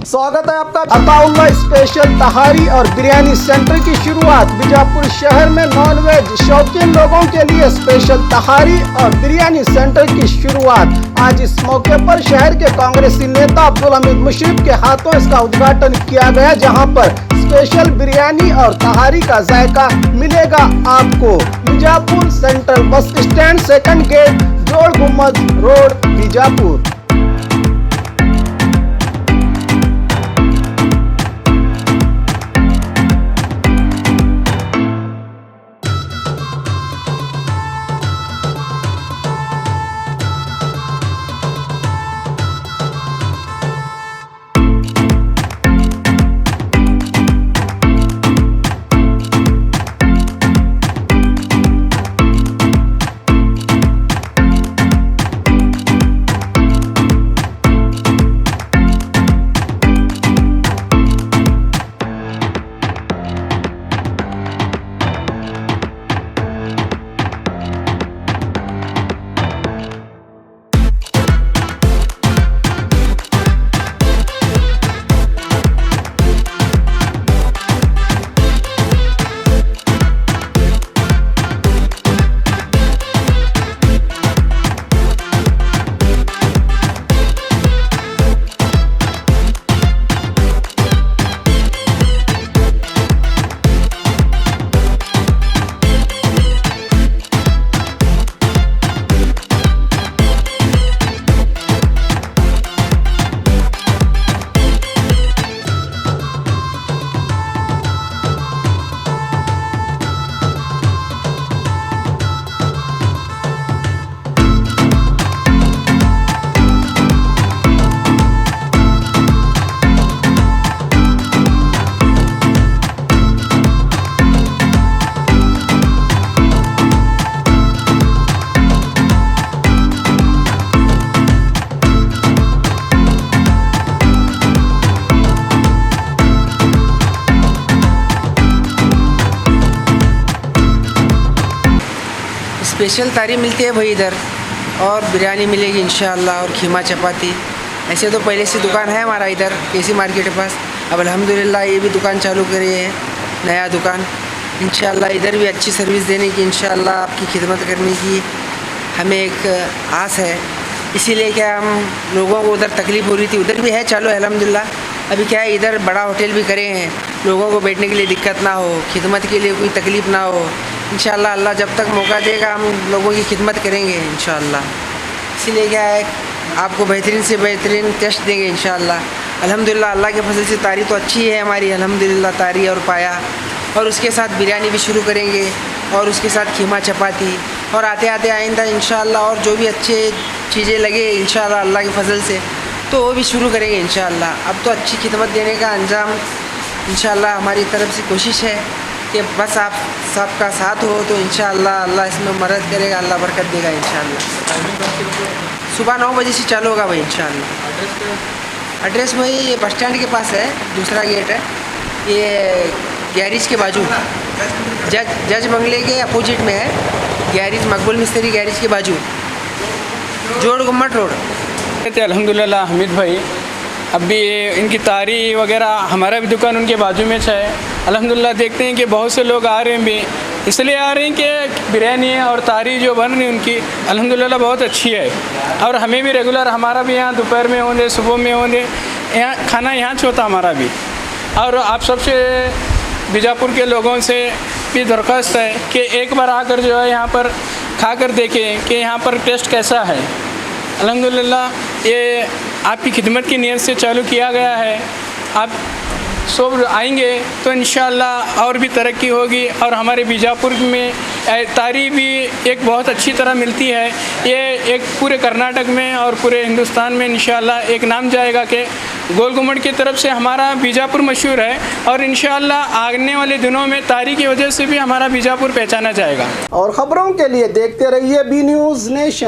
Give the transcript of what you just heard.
स्वागत है आपका। अताउल्लाह स्पेशल तहारी और बिरयानी सेंटर की शुरुआत। बीजापुर शहर में नॉनवेज शौकीन लोगों के लिए स्पेशल तहारी और बिरयानी सेंटर की शुरुआत। आज इस मौके पर शहर के कांग्रेसी नेता अब्दुल हमीद मुशर्रफ के हाथों इसका उद्घाटन किया गया, जहां पर स्पेशल बिरयानी और तहारी का जायका मिलेगा आपको। Bijapur central bus stand, second gate, Jod Gumbaz road, Bijapur. Special तारी मिलती है भाई इधर, और बिरयानी मिलेगी इंशाअल्लाह, और खीमा चपाती। ऐसे तो पहले से दुकान है हमारा इधर केसी मार्केट के पास। अब अल्हम्दुलिल्लाह ये भी दुकान चालू करी है, नया दुकान। इंशाअल्लाह इधर भी अच्छी सर्विस देने की, इंशाअल्लाह आपकी खिदमत करने की हमें एक आस है। इसीलिए क्या हम लोगों को उधर तकलीफ़ हो रही थी, उधर भी है चालू अल्हम्दुलिल्लाह। अभी क्या है, इधर बड़ा होटल भी करे हैं, लोगों को बैठने के लिए दिक्कत ना हो, खिदमत के लिए कोई तकलीफ़ ना हो। इंशाअल्लाह अल्लाह जब तक मौका देगा हम लोगों की खिदमत करेंगे इंशाअल्लाह। इसीलिए क्या है, आपको बेहतरीन से बेहतरीन टेस्ट देंगे इंशाअल्लाह। अल्हम्दुलिल्लाह अल्लाह के फजल से तारी तो अच्छी है हमारी, अल्हम्दुलिल्लाह तारी और पाया, और उसके साथ बिरयानी भी शुरू करेंगे, और उसके साथ खीमा चपाती, और आते आते आइंदा इंशाअल्लाह और जो भी अच्छे चीज़ें लगे इंशाअल्लाह अल्लाह के फजल से तो वो भी शुरू करेंगे इंशाअल्लाह। अब तो अच्छी खिदमत देने का अंजाम इंशाअल्लाह हमारी तरफ से कोशिश है कि बस आप सबका साथ हो तो इंशाअल्लाह अल्लाह इसमें मदद करेगा, अल्लाह बरकत देगा इंशाअल्लाह। सुबह 9 बजे से चालू होगा भाई इंशाअल्लाह। एड्रेस वही ये बस स्टैंड के पास है, दूसरा गेट है, ये गैरेज के बाजू, जज बंगले के अपोजिट में है गैरेज, मकबूल मिस्त्री गैरेज के बाजू, जोड़ गुम्बद रोड। अल्हम्दुलिल्लाह हमीद भाई, अभी इनकी तारी वगैरह हमारा भी दुकान उनके बाजू में है। अल्हम्दुलिल्लाह देखते हैं कि बहुत से लोग आ रहे हैं भी, इसलिए आ रहे हैं कि बिरयानी और तारी जो बन रही उनकी अल्हम्दुलिल्लाह बहुत अच्छी है। और हमें भी रेगुलर, हमारा भी यहाँ दोपहर में होंगे, सुबह में होंगे, यहाँ खाना यहाँ से होता हमारा भी। और आप सबसे बीजापुर के लोगों से भी दरख्वास्त है कि एक बार आकर जो है यहाँ पर खा कर देखें कि यहाँ पर टेस्ट कैसा है। अल्हम्दुलिल्लाह ये आपकी खिदमत की नीयत से चालू किया गया है। आप सब आएंगे तो इंशाअल्लाह और भी तरक्की होगी, और हमारे बीजापुर में तारी भी एक बहुत अच्छी तरह मिलती है। ये एक पूरे कर्नाटक में और पूरे हिंदुस्तान में इंशाअल्लाह एक नाम जाएगा कि गोल गुम्बद की तरफ से हमारा बीजापुर मशहूर है, और इंशाअल्लाह आने वाले दिनों में तारी की वजह से भी हमारा बीजापुर पहचाना जाएगा। और खबरों के लिए देखते रहिए बी न्यूज़ नेशन।